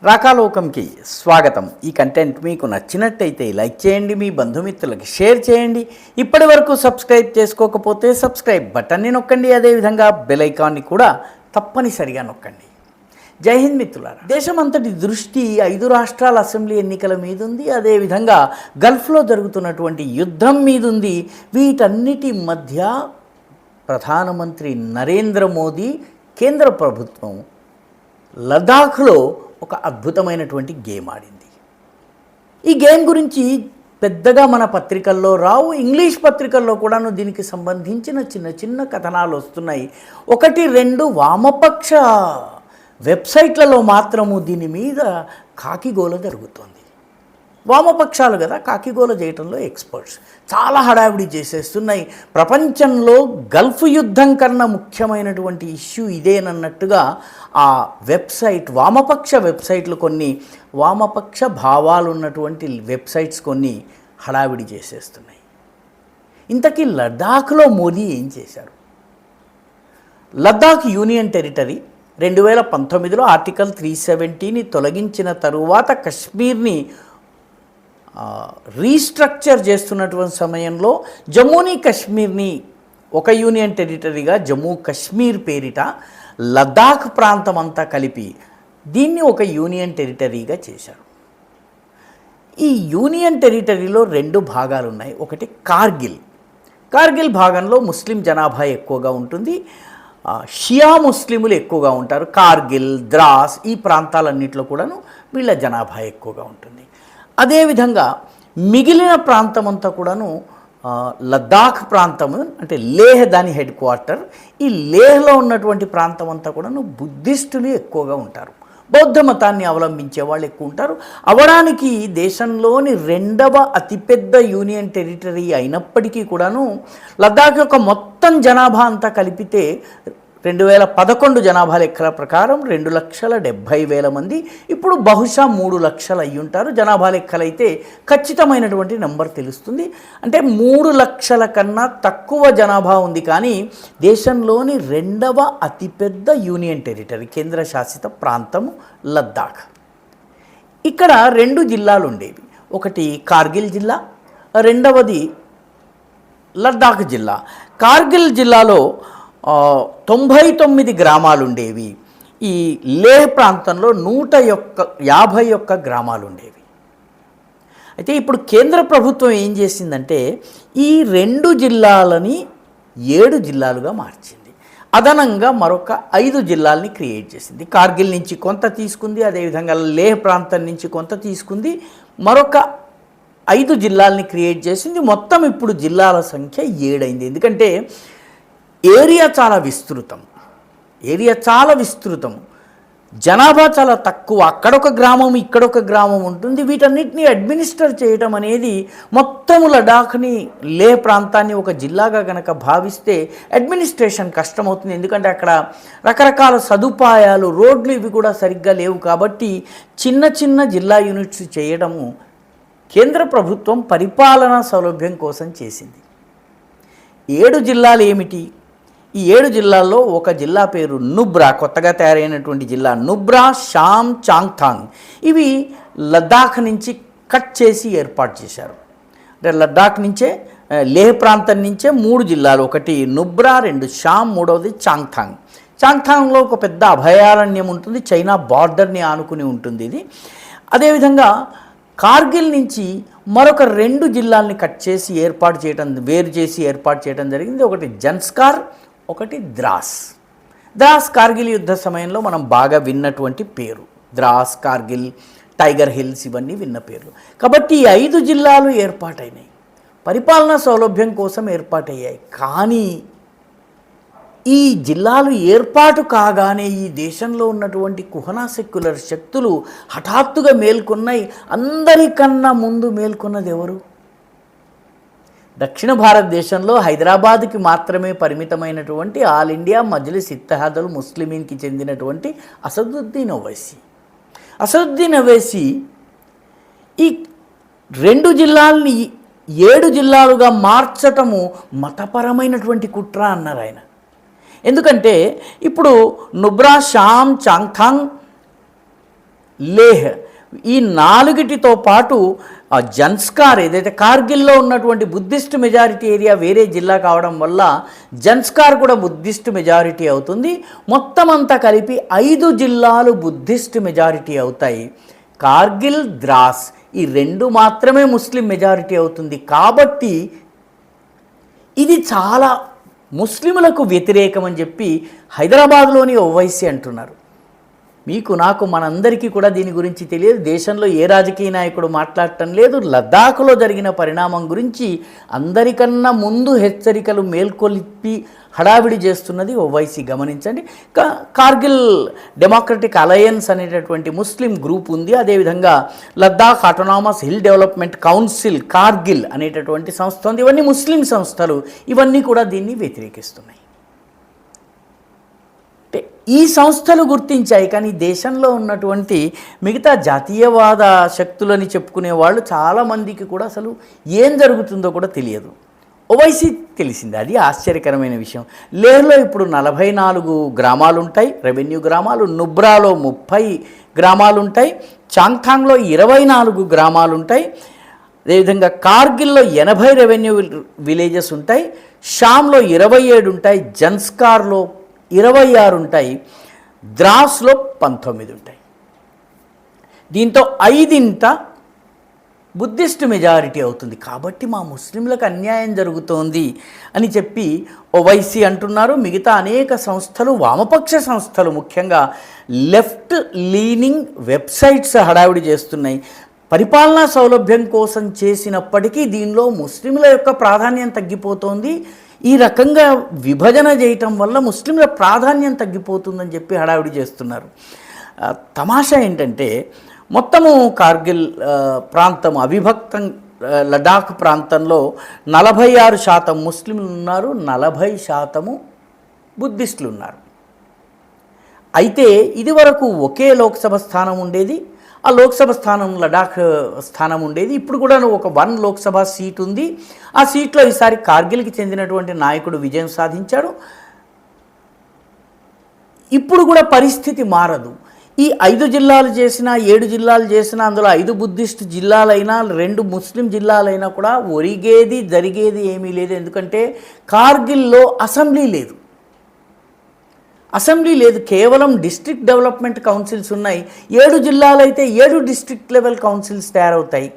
రాకాలోకంకి స్వాగతం. ఈ కంటెంట్ మీకు నచ్చినట్టయితే లైక్ చేయండి, మీ బంధుమిత్రులకి షేర్ చేయండి. ఇప్పటి వరకు సబ్స్క్రైబ్ చేసుకోకపోతే సబ్స్క్రైబ్ బటన్ని నొక్కండి. అదేవిధంగా బెల్ ఐకాన్ని కూడా తప్పనిసరిగా నొక్కండి. జై హింద్ మిత్రులారా. దేశమంతటి దృష్టి 5 రాష్ట్రాల అసెంబ్లీ ఎన్నికల మీద ఉంది. అదేవిధంగా గల్ఫ్లో జరుగుతున్నటువంటి యుద్ధం మీద ఉంది. వీటన్నిటి మధ్య ప్రధానమంత్రి నరేంద్ర మోదీ కేంద్ర ప్రభుత్వం లదాఖ్లో ఒక అద్భుతమైనటువంటి గేమ్ ఆడింది. ఈ గేమ్ గురించి పెద్దగా మన పత్రికల్లో రావు, ఇంగ్లీష్ పత్రికల్లో కూడాను దీనికి సంబంధించిన చిన్న చిన్న కథనాలు వస్తున్నాయి. 1-2 వామపక్ష వెబ్సైట్లలో మాత్రము దీని మీద కాకిగోల జరుగుతోంది. వామపక్షాలు కదా కాకిగోల చేయటంలో ఎక్స్పర్ట్స్, చాలా హడావిడి చేసేస్తున్నాయి. ప్రపంచంలో గల్ఫ్ యుద్ధం కన్నా ముఖ్యమైనటువంటి ఇష్యూ ఇదేనన్నట్టుగా ఆ వెబ్సైట్, వామపక్ష వెబ్సైట్లు కొన్ని, వామపక్ష భావాలు ఉన్నటువంటి వెబ్సైట్స్ కొన్ని హడావిడి చేసేస్తున్నాయి. ఇంతకీ లద్దాఖ్లో మోదీ ఏం చేశారు? లద్దాఖ్ యూనియన్ టెరిటరీ 2019లో ఆర్టికల్ 370ని తొలగించిన తరువాత కశ్మీర్ని రీస్ట్రక్చర్ చేస్తున్నటువంటి సమయంలో జమ్మూని కాశ్మీర్ని ఒక యూనియన్ టెరిటరీగా జమ్మూ కాశ్మీర్ పేరిట లద్దాఖ్ ప్రాంతం అంతా కలిపి దీన్ని ఒక యూనియన్ టెరిటరీగా చేశారు. ఈ యూనియన్ టెరిటరీలో 2 భాగాలు ఉన్నాయి. ఒకటి కార్గిల్ భాగంలో ముస్లిం జనాభా ఎక్కువగా ఉంటుంది, షియా ముస్లిములు ఎక్కువగా ఉంటారు. కార్గిల్, ద్రాస్ ఈ ప్రాంతాలన్నింటిలో కూడాను వీళ్ళ జనాభా ఎక్కువగా ఉంటుంది. అదేవిధంగా మిగిలిన ప్రాంతం అంతా కూడాను లద్దాఖ్ ప్రాంతము, అంటే లేహ్ దాని హెడ్ క్వార్టర్. ఈ లేహ్లో ఉన్నటువంటి ప్రాంతం అంతా కూడాను బుద్ధిస్టులు ఎక్కువగా ఉంటారు, బౌద్ధ మతాన్ని అవలంబించే వాళ్ళు ఎక్కువ ఉంటారు. అవడానికి దేశంలోని 2వ అతిపెద్ద యూనియన్ టెరిటరీ అయినప్పటికీ కూడాను లద్దాఖ్ యొక్క మొత్తం జనాభా అంతా కలిపితే 2011 జనాభా లెక్కల ప్రకారం 2,70,000 మంది. ఇప్పుడు బహుశా 3 లక్షలు అయ్యి ఉంటారు. జనాభా లెక్కలైతే ఖచ్చితమైనటువంటి నెంబర్ తెలుస్తుంది. అంటే 3 లక్షల కన్నా తక్కువ జనాభా ఉంది. కానీ దేశంలోని 2వ అతిపెద్ద యూనియన్ టెరిటరీ, కేంద్రశాసిత ప్రాంతం లద్దాఖ్. ఇక్కడ 2 జిల్లాలు ఉండేవి. ఒకటి కార్గిల్ జిల్లా, రెండవది లద్దాఖ్ జిల్లా. కార్గిల్ జిల్లాలో 99 గ్రామాలు ఉండేవి. ఈ లేహ్ ప్రాంతంలో 151 గ్రామాలు ఉండేవి. అయితే ఇప్పుడు కేంద్ర ప్రభుత్వం ఏం చేసిందంటే ఈ 2 జిల్లాలని 7 జిల్లాలుగా మార్చింది. అదనంగా మరొక 5 జిల్లాలని క్రియేట్ చేసింది. కార్గిల్ నుంచి కొంత తీసుకుంది, అదేవిధంగా లేహ్ ప్రాంతం నుంచి కొంత తీసుకుంది, మరొక 5 జిల్లాలని క్రియేట్ చేసింది. మొత్తం ఇప్పుడు జిల్లాల సంఖ్య 7 అయింది. ఎందుకంటే ఏరియా చాలా విస్తృతం, జనాభా చాలా తక్కువ. అక్కడొక గ్రామం, ఇక్కడొక గ్రామం ఉంటుంది. వీటన్నిటిని అడ్మినిస్టర్ చేయడం అనేది మొత్తము లడాఖ్ని, లే ప్రాంతాన్ని ఒక జిల్లాగా కనుక భావిస్తే అడ్మినిస్ట్రేషన్ కష్టమవుతుంది. ఎందుకంటే అక్కడ రకరకాల సదుపాయాలు, రోడ్లు ఇవి కూడా సరిగ్గా లేవు. కాబట్టి చిన్న జిల్లా యూనిట్స్ చేయడము కేంద్ర ప్రభుత్వం పరిపాలనా సౌలభ్యం కోసం చేసింది. 7 జిల్లాలు ఏమిటి? ఈ 7 జిల్లాల్లో ఒక జిల్లా పేరు నుబ్రా, కొత్తగా తయారైనటువంటి జిల్లా నుబ్రా, షామ్, చాంగ్థాంగ్. ఇవి లద్దాఖ్ నుంచి కట్ చేసి ఏర్పాటు చేశారు. అంటే లద్దాఖ్ నుంచే, లేహ్ ప్రాంతం నుంచే 3 జిల్లాలు, ఒకటి నుబ్రా, 2 షామ్, 3వది చాంగ్థాంగ్. చాంగ్థాంగ్లో ఒక పెద్ద అభయారణ్యం ఉంటుంది, చైనా బార్డర్ని ఆనుకుని ఉంటుంది ఇది. అదేవిధంగా కార్గిల్ నుంచి మరొక 2 జిల్లాల్ని కట్ చేసి వేరు చేసి ఏర్పాటు చేయడం జరిగింది. ఒకటి జన్స్కార్, ఒకటి ద్రాస్. కార్గిల్ యుద్ధ సమయంలో మనం బాగా విన్నటువంటి పేరు. ద్రాస్, కార్గిల్, టైగర్ హిల్స్ ఇవన్నీ విన్న పేర్లు. కాబట్టి ఈ 5 జిల్లాలు ఏర్పాటైనాయి, పరిపాలనా సౌలభ్యం కోసం ఏర్పాటయ్యాయి. కానీ ఈ జిల్లాలు ఏర్పాటు కాగానే ఈ దేశంలో ఉన్నటువంటి కుహనా సెక్యులర్ శక్తులు హఠాత్తుగా మేల్కొన్నాయి. అందరికన్నా ముందు మేల్కొన్నది ఎవరు? దక్షిణ భారతదేశంలో హైదరాబాద్కి మాత్రమే పరిమితమైనటువంటి ఆల్ ఇండియా మజ్లిస్ ఇత్తెహాదుల్ ముస్లిమీన్కి చెందినటువంటి అసదుద్దీన్ ఓవైసీ ఈ 2 జిల్లాల్ని 7 జిల్లాలుగా మార్చటము మతపరమైనటువంటి కుట్ర అన్నారు ఆయన. ఎందుకంటే ఇప్పుడు నుబ్రా, షామ్, చాంగ్థాంగ్ లేహ్, ఈ నాలుగిటితో పాటు జన్స్కార్ ఏదైతే కార్గిల్లో ఉన్నటువంటి బుద్ధిస్ట్ మెజారిటీ ఏరియా వేరే జిల్లా కావడం వల్ల జన్స్కార్ కూడా బుద్ధిస్ట్ మెజారిటీ అవుతుంది. మొత్తం అంతా కలిపి 5 జిల్లాలు బుద్ధిస్ట్ మెజారిటీ అవుతాయి. కార్గిల్, ద్రాస్ ఈ 2 మాత్రమే ముస్లిం మెజారిటీ అవుతుంది. కాబట్టి ఇది చాలా ముస్లిములకు వ్యతిరేకం అని చెప్పి హైదరాబాద్లోని ఓవైసీ అంటున్నారు. మీకు నాకు మనందరికీ కూడా దీని గురించి తెలియదు. దేశంలో ఏ రాజకీయ నాయకుడు మాట్లాడటం లేదు. లద్దాఖ్లో జరిగిన పరిణామం గురించి అందరికన్నా ముందు హెచ్చరికలు మేల్కొల్పి హడావిడి చేస్తున్నది ఓవైసీ, గమనించండి. కార్గిల్ డెమోక్రటిక్ అలయన్స్ అనేటటువంటి ముస్లిం గ్రూప్ ఉంది. అదేవిధంగా Ladakh autonomous hill development council Kargil అనేటటువంటి సంస్థ ఉంది. ఇవన్నీ ముస్లిం సంస్థలు. ఇవన్నీ కూడా దీన్ని వ్యతిరేకిస్తున్నాయి. ఈ సంస్థలు గుర్తించాయి, కానీ దేశంలో ఉన్నటువంటి మిగతా జాతీయవాద శక్తులని చెప్పుకునే వాళ్ళు చాలామందికి కూడా అసలు ఏం జరుగుతుందో కూడా తెలియదు. ఓవైసీ తెలిసింది, అది ఆశ్చర్యకరమైన విషయం. లేహ్లో ఇప్పుడు 44 గ్రామాలు ఉంటాయి, రెవెన్యూ గ్రామాలు. నుబ్రాలో 30 గ్రామాలు ఉంటాయి. చాంగ్థాంగ్లో 24 గ్రామాలు ఉంటాయి. అదేవిధంగా కార్గిల్లో 80 రెవెన్యూ విలేజెస్ ఉంటాయి. షామ్లో 27 ఉంటాయి. జన్స్కార్లో 26 ఉంటాయి. ద్రాస్లో 19 ఉంటాయి. దీంతో 5 బుద్ధిస్ట్ మెజారిటీ అవుతుంది. కాబట్టి మా ముస్లింలకు అన్యాయం జరుగుతోంది అని చెప్పి ఓవైసీ అంటున్నారు. మిగతా అనేక సంస్థలు, వామపక్ష సంస్థలు, ముఖ్యంగా లెఫ్ట్ లీనింగ్ వెబ్సైట్స్ హడావిడి చేస్తున్నాయి. పరిపాలనా సౌలభ్యం కోసం చేసినప్పటికీ దీనిలో ముస్లింల యొక్క ప్రాధాన్యం తగ్గిపోతోంది. ఈ రకంగా విభజన చేయటం వల్ల ముస్లింల ప్రాధాన్యం తగ్గిపోతుందని చెప్పి హడావిడి చేస్తున్నారు. తమాషా ఏంటంటే మొత్తము కార్గిల్ ప్రాంతం అవిభక్తం లడాఖ్ ప్రాంతంలో 46% ముస్లింలు ఉన్నారు, 40% బుద్ధిస్టులు ఉన్నారు. అయితే ఇదివరకు ఒకే లోక్సభ స్థానం ఉండేది. ఆ లోక్సభ స్థానం లడాఖ్ స్థానం ఉండేది. ఇప్పుడు కూడా ఒక 1 లోక్సభ సీట్ ఉంది. ఆ సీట్లో ఈసారి కార్గిల్కి చెందినటువంటి నాయకుడు విజయం సాధించాడు. ఇప్పుడు కూడా పరిస్థితి మారదు. ఈ 5 జిల్లాలు చేసినా 7 జిల్లాలు చేసినా అందులో 5 బుద్ధిస్ట్ జిల్లాలైనా 2 ముస్లిం జిల్లాలైనా కూడా ఒరిగేది జరిగేది ఏమీ లేదు. ఎందుకంటే కార్గిల్లో అసెంబ్లీ లేదు. కేవలం డిస్ట్రిక్ట్ డెవలప్మెంట్ కౌన్సిల్స్ ఉన్నాయి. 7 జిల్లాలైతే 7 డిస్ట్రిక్ట్ లెవెల్ కౌన్సిల్స్ తయారవుతాయి.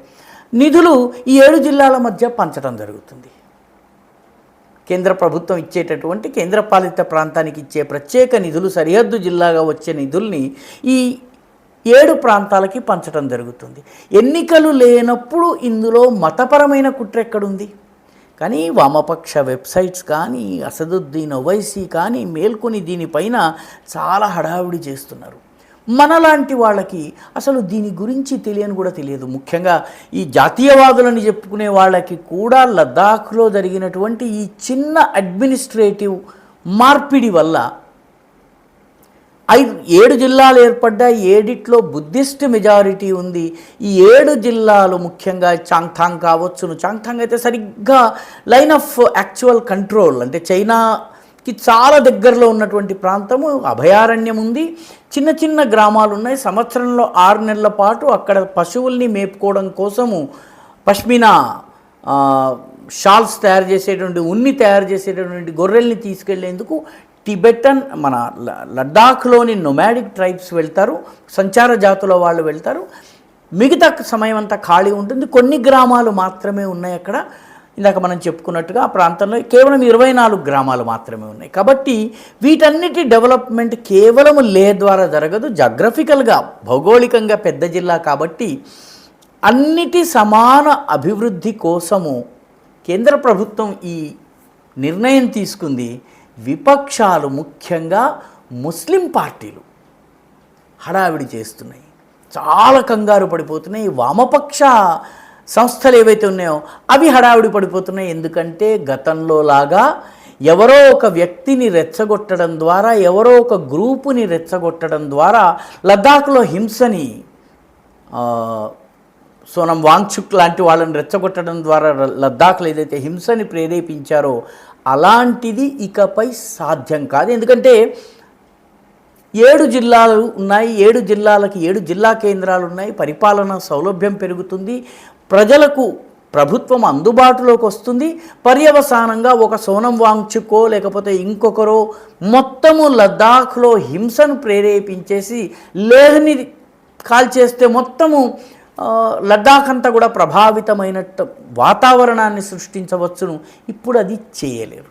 నిధులు ఈ 7 జిల్లాల మధ్య పంచడం జరుగుతుంది. కేంద్ర ప్రభుత్వం ఇచ్చేటటువంటి కేంద్రపాలిత ప్రాంతానికి ఇచ్చే ప్రత్యేక నిధులు, సరిహద్దు జిల్లాగా వచ్చే నిధుల్ని ఈ 7 ప్రాంతాలకి పంచడం జరుగుతుంది. ఎన్నికలు లేనప్పుడు ఇందులో మతపరమైన కుట్ర ఎక్కడుంది? కానీ వామపక్ష వెబ్సైట్స్ కానీ అసదుద్దీన్ ఓవైసీ కానీ మేల్కొని దీనిపైన చాలా హడావిడి చేస్తున్నారు. మనలాంటి వాళ్ళకి అసలు దీని గురించి తెలియని కూడా తెలియదు. ముఖ్యంగా ఈ జాతీయవాదులని చెప్పుకునే వాళ్ళకి కూడా లద్దాఖ్లో జరిగినటువంటి ఈ చిన్న అడ్మినిస్ట్రేటివ్ మార్పిడి వల్ల 7 జిల్లాలు ఏర్పడ్డాయి. 7 బుద్ధిస్ట్ మెజారిటీ ఉంది. ఈ 7 జిల్లాలు ముఖ్యంగా చాంగ్థాంగ్ కావచ్చును. చాంగ్థాంగ్ అయితే సరిగ్గా లైన్ ఆఫ్ యాక్చువల్ కంట్రోల్, అంటే చైనాకి చాలా దగ్గరలో ఉన్నటువంటి ప్రాంతము. అభయారణ్యం ఉంది. చిన్న చిన్న గ్రామాలు ఉన్నాయి. సంవత్సరంలో 6 నెలల పాటు అక్కడ పశువుల్ని మేపుకోవడం కోసము పష్మినా షాల్స్ తయారు చేసేటువంటి, ఉన్ని తయారు చేసేటటువంటి గొర్రెల్ని తీసుకెళ్లేందుకు టిబెటన్ మన లద్దాఖ్లోని నొమాడిక్ ట్రైబ్స్ వెళ్తారు, సంచార జాతుల వాళ్ళు వెళ్తారు. మిగతా సమయం అంతా ఖాళీ ఉంటుంది. కొన్ని గ్రామాలు మాత్రమే ఉన్నాయి అక్కడ. ఇందాక మనం చెప్పుకున్నట్టుగా ఆ ప్రాంతంలో కేవలం 24 గ్రామాలు మాత్రమే ఉన్నాయి. కాబట్టి వీటన్నిటి డెవలప్మెంట్ కేవలం లేహ్ ద్వారా జరగదు. జాగ్రఫికల్గా, భౌగోళికంగా పెద్ద జిల్లా కాబట్టి అన్నిటి సమాన అభివృద్ధి కోసము కేంద్ర ప్రభుత్వం ఈ నిర్ణయం తీసుకుంది. విపక్షాలు, ముఖ్యంగా ముస్లిం పార్టీలు హడావిడి చేస్తున్నాయి, చాలా కంగారు పడిపోతున్నాయి. వామపక్ష సంస్థలు ఏవైతే ఉన్నాయో అవి హడావిడి పడిపోతున్నాయి. ఎందుకంటే గతంలో లాగా ఎవరో ఒక వ్యక్తిని రెచ్చగొట్టడం ద్వారా, ఎవరో ఒక గ్రూపుని రెచ్చగొట్టడం ద్వారా లద్దాఖ్లో హింసని, సోనం వాంగ్చుక్ లాంటి వాళ్ళని రెచ్చగొట్టడం ద్వారా లద్దాఖ్లో ఏదైతే హింసని ప్రేరేపించారో అలాంటిది ఇకపై సాధ్యం కాదు. ఎందుకంటే 7 జిల్లాలు ఉన్నాయి. 7 జిల్లాలకి 7 జిల్లా కేంద్రాలు ఉన్నాయి. పరిపాలన సౌలభ్యం పెరుగుతుంది. ప్రజలకు ప్రభుత్వం అందుబాటులోకి వస్తుంది. పర్యవసానంగా ఒక సోనం వాంగ్చుకో లేకపోతే ఇంకొకరో మొత్తము లద్దాఖ్లో హింసను ప్రేరేపించేసి లేహ్ని కాల్చేస్తే మొత్తము లద్దాఖ్ అంతా కూడా ప్రభావితమైనట్టు వాతావరణాన్ని సృష్టించవచ్చును. ఇప్పుడు అది చేయలేరు.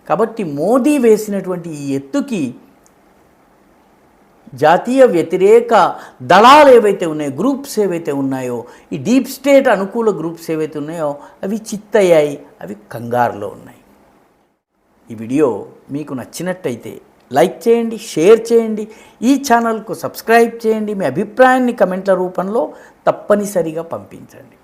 కాబట్టి మోదీ వేసినటువంటి ఈ ఎత్తుకి జాతీయ వ్యతిరేక దళాలు ఏవైతే ఉన్నాయో, గ్రూప్స్ ఏవైతే ఉన్నాయో, ఈ డీప్ స్టేట్ అనుకూల గ్రూప్స్ ఏవైతే ఉన్నాయో అవి చిత్తయ్యాయి, అవి కంగారులో ఉన్నాయి. ఈ వీడియో మీకు నచ్చినట్టయితే లైక్ చేయండి, షేర్ చేయండి, ఈ ఛానల్కు సబ్స్క్రైబ్ చేయండి. మీ అభిప్రాయాన్ని కమెంట్ల రూపంలో తప్పనిసరిగా పంపించండి.